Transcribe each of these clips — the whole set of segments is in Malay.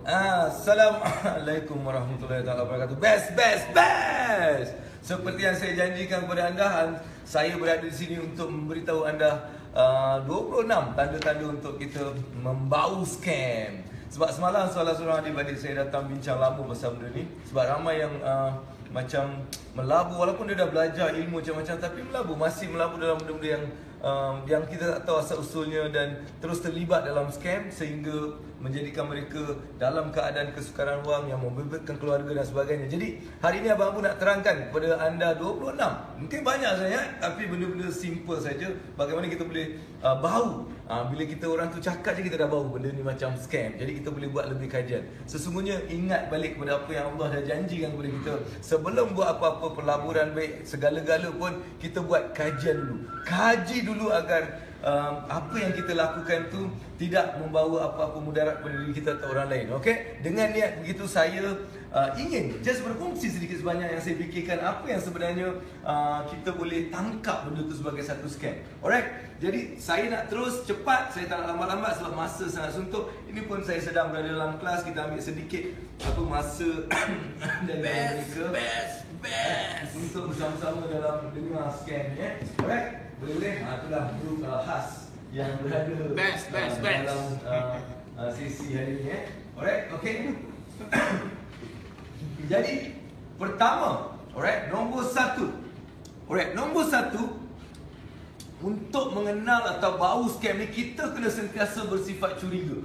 Assalamualaikum warahmatullahi wabarakatuh. Best. Seperti yang saya janjikan kepada anda, saya berada di sini untuk memberitahu anda 26 tanda-tanda untuk kita membau scam. Sebab semalam salah seorang adik-adik saya datang bincang lama pasal benda ni. Sebab ramai yang macam melabur, walaupun dia dah belajar ilmu macam-macam, tapi masih melabur dalam benda-benda yang kita tak tahu asal usulnya dan terus terlibat dalam scam sehingga menjadikan mereka dalam keadaan kesukaran wang yang membebankan keluarga dan sebagainya. Jadi hari ini Abang Abu nak terangkan kepada anda 26, mungkin banyak sangat, tapi benda-benda simple saja bagaimana kita boleh bau. Bila kita orang tu cakap je kita dah bau benda ni macam scam. Jadi kita boleh buat lebih kajian. Sesungguhnya ingat balik kepada apa yang Allah dah janjikan kepada kita. Sebelum buat apa-apa pelaburan baik segala-gala pun, kita buat kajian dulu. Kaji dulu agar apa yang kita lakukan tu tidak membawa apa-apa mudarat pada diri kita atau orang lain. Okey? Dengan niat begitu, saya ingin just berkongsi sedikit sebanyak yang saya fikirkan apa yang sebenarnya kita boleh tangkap benda tu sebagai satu scam. Alright? Jadi saya nak terus cepat, saya tak nak lambat-lambat sebab masa sangat suntuk. Ini pun saya sedang berada dalam kelas, kita ambil sedikit masa dari mereka untuk bersama-sama dalam dengar scam ni. Alright? Boleh? Itulah grup khas yang berada dalam sesi hari ini. Alright? Okay? Jadi pertama, alright, nombor satu, untuk mengenal atau bau scam ni, kita kena sentiasa bersifat curiga.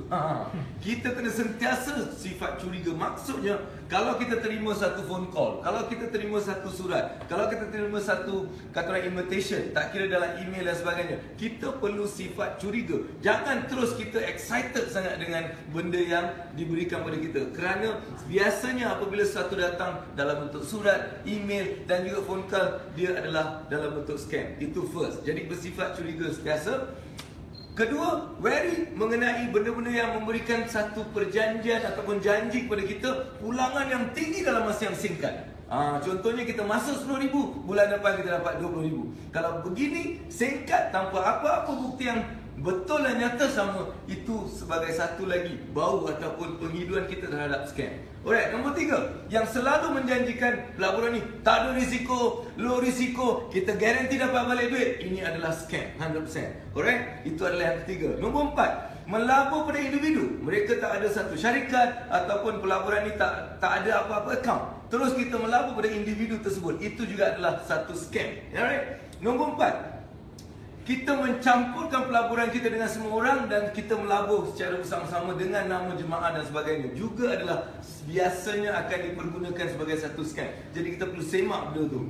Kita kena sentiasa sifat curiga. Maksudnya, kalau kita terima satu phone call, kalau kita terima satu surat, kalau kita terima satu kata invitation, tak kira dalam email dan sebagainya, kita perlu sifat curiga. Jangan terus kita excited sangat dengan benda yang diberikan pada kita. Kerana biasanya apabila sesuatu datang dalam bentuk surat, email dan juga phone call, dia adalah dalam bentuk scam. Itu first. Jadi bersifat curiga sentiasa. Kedua, wary mengenai benda-benda yang memberikan satu perjanjian ataupun janji kepada kita pulangan yang tinggi dalam masa yang singkat. Contohnya kita masuk 10,000, bulan depan kita dapat 20,000. Kalau begini singkat tanpa apa-apa bukti yang betul dan nyata sama, itu sebagai satu lagi bau ataupun penghiduan kita terhadap scam. Alright, nombor 3, yang selalu menjanjikan pelaburan ni tak ada risiko, low risiko, kita garanti dapat balik duit, ini adalah scam 100%. Alright, itu adalah yang ketiga. Nombor 4, melabur pada individu. Mereka tak ada satu syarikat ataupun pelaburan ni tak ada apa-apa account, terus kita melabur pada individu tersebut, itu juga adalah satu scam. Alright. Nombor 4, kita mencampurkan pelaburan kita dengan semua orang dan kita melabur secara bersama-sama dengan nama jemaah dan sebagainya, juga adalah biasanya akan dipergunakan sebagai satu scam. Jadi kita perlu semak benda tu.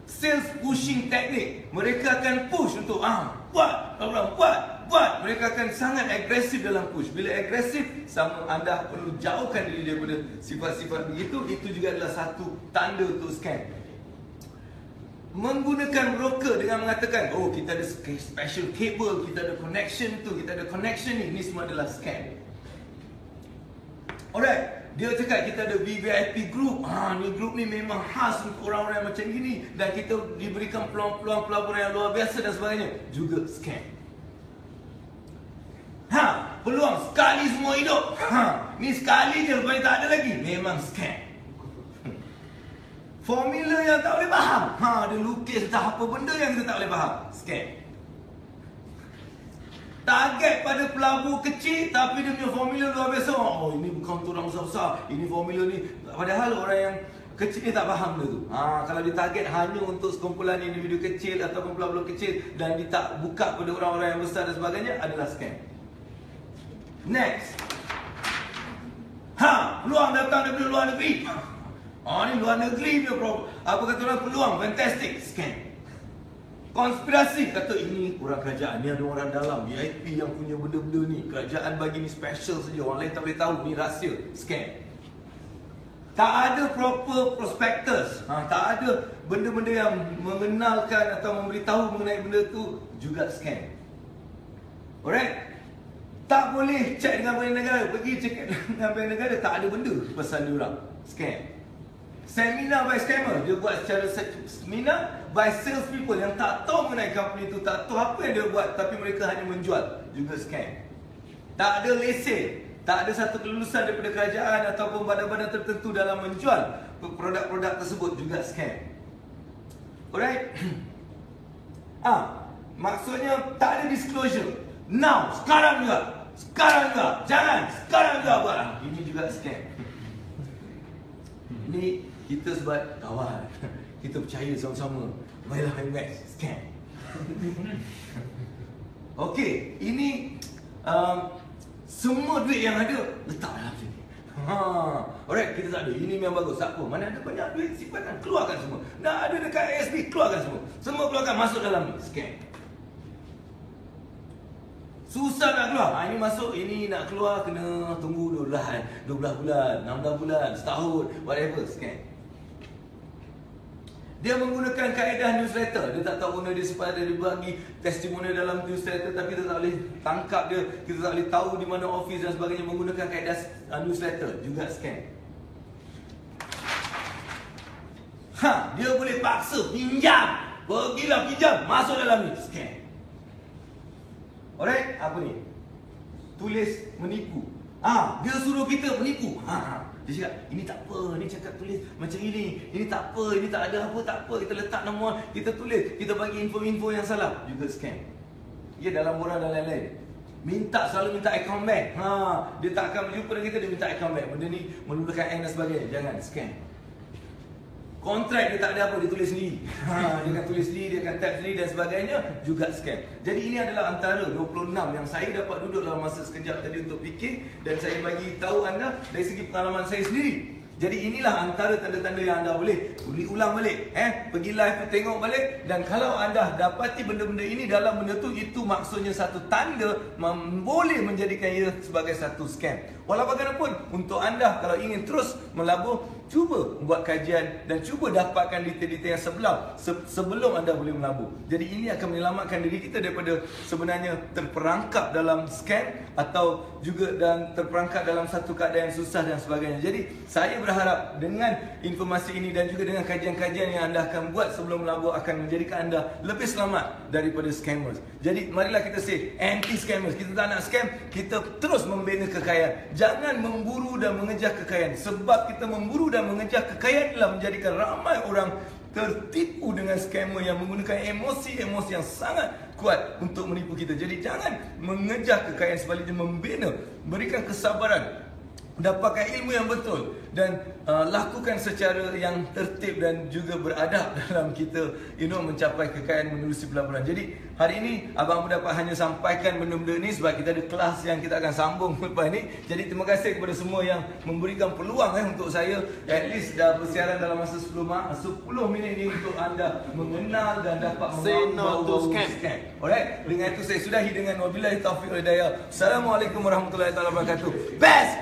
Sales pushing technique. Mereka akan push untuk buat. Mereka akan sangat agresif dalam push. Bila agresif, sama anda perlu jauhkan diri daripada sifat-sifat begitu. Itu juga adalah satu tanda untuk scam. Menggunakan broker dengan mengatakan, oh kita ada special cable, kita ada connection tu, kita ada connection ni, semua adalah scam. Alright, dia cakap kita ada VVIP group, ni group ni memang khas untuk orang-orang macam gini dan kita diberikan peluang-peluang pelaburan yang luar biasa dan sebagainya, juga scam. Peluang sekali semua hidup, ni sekali je, lepas ni tak ada lagi, memang scam. Formula yang tak boleh faham, dia lukis entah apa benda yang kita tak boleh faham, scam. Target pada pelabur kecil tapi dia punya formula luar biasa. Ini bukan untuk orang besar-besar, ini formula ni, padahal orang yang kecil ni tak faham benda tu. Kalau dia target hanya untuk sekumpulan individu kecil ataupun pelabur kecil dan dia tak buka pada orang-orang yang besar dan sebagainya, adalah scam. Next, peluang datang daripada luar negeri. Ni luar negeri punya problem. Apa kata orang, peluang fantastic, scam. Konspirasi, kata ini orang kerajaan, ni ada orang dalam VIP yang punya benda-benda ni, kerajaan bagi ni special saja, orang lain tak boleh tahu, ni rahsia, scam. Tak ada proper prospectus, tak ada benda-benda yang mengenalkan atau memberitahu mengenai benda tu, juga scam. Alright. Tak boleh cek dengan bank negara, pergi cek dengan bank negara, tak ada benda pasal diorang, scam. Seminar by scammer, dia buat secara seminar by sales people yang tak tahu mengenai company itu, tak tahu apa yang dia buat, tapi mereka hanya menjual, juga scam. Tak ada lesen, Tak ada satu kelulusan daripada kerajaan ataupun badan-badan tertentu dalam menjual produk-produk tersebut juga scam. Alright? Maksudnya tak ada disclosure. Now, sekarang juga. Sekarang juga. Jangan, sekarang juga buat. Ini juga scam. Ini kita sebab kawan. Kita percaya sama-sama. Baiklah invest, scam. Okey, ini semua duit yang ada letak dalam sini. Alright, kita tak ada. Ini memang bagus. Tak apa. Mana ada banyak duit, simpan, keluarkan semua. Nak ada dekat ASB, keluarkan semua. Semua keluarkan, masuk dalam ni. Scam. Susah nak keluar. Ini masuk, ini nak keluar kena tunggu 12 bulan, 16 bulan, setahun, whatever. Scam. Dia menggunakan kaedah newsletter. Dia tak tahu guna dia supaya dia bagi testimoni dalam newsletter, tapi kita tak boleh tangkap dia. Kita tak boleh tahu di mana office dan sebagainya. Menggunakan kaedah newsletter. Juga scam. Dia boleh paksa pinjam. Pergilah pinjam. Masuk dalam ni. Scam. Alright? Apa ni? Tulis menipu. Dia suruh kita menipu. Dia cakap, ini tak apa, ni cakap tulis macam ini tak apa, ini tak ada apa, tak apa. Kita letak nama, kita tulis, kita bagi info-info yang salah. Juga scam. Ya, dalam borang dan lain-lain. Selalu minta account bank. Dia tak akan berjumpa dengan kita, dia minta account bank. Benda ni memerlukan N dan sebagainya. Jangan, scam. Kontrak dia tak ada apa, dia tulis sendiri. Dia akan tulis sendiri, dia akan type sendiri dan sebagainya. Juga scam. Jadi ini adalah antara 26 yang saya dapat duduk dalam masa sekejap tadi untuk fikir. Dan saya bagi tahu anda dari segi pengalaman saya sendiri. Jadi inilah antara tanda-tanda yang anda boleh ulang balik. Pergi live, tengok balik. Dan kalau anda dapati benda-benda ini dalam benda tu, itu maksudnya satu tanda boleh menjadikan ia sebagai satu scam. Walau bagaimanapun, untuk anda kalau ingin terus melabur, cuba buat kajian dan cuba dapatkan detail-detail yang sebelum anda boleh melabur. Jadi ini akan menyelamatkan diri kita daripada sebenarnya terperangkap dalam scam atau juga dan terperangkap dalam satu keadaan yang susah dan sebagainya. Jadi saya berharap dengan informasi ini dan juga dengan kajian-kajian yang anda akan buat sebelum melabur akan menjadikan anda lebih selamat daripada scammers. Jadi marilah kita say anti-scammers. Kita tak nak scam, kita terus membina kekayaan. Jangan memburu dan mengejar kekayaan. Sebab kita memburu dan mengejar kekayaan telah menjadikan ramai orang tertipu dengan scammer yang menggunakan emosi-emosi yang sangat kuat untuk menipu kita. Jadi jangan mengejar kekayaan, sebaliknya membina, berikan kesabaran, dapatkan ilmu yang betul dan lakukan secara yang tertib dan juga beradab dalam kita mencapai kekayaan menerusi pelaburan. Jadi hari ini abang dapat hanya sampaikan benda-benda ni sebab kita ada kelas yang kita akan sambung lepas ni. Jadi terima kasih kepada semua yang memberikan peluang untuk saya at least dah bersiaran dalam masa 10 minit ni untuk anda mengenal dan dapat say no to scam. Alright, dengan itu saya sudahi dengan wabillahi taufiq wal hidayah. Assalamualaikum warahmatullahi wabarakatuh. Best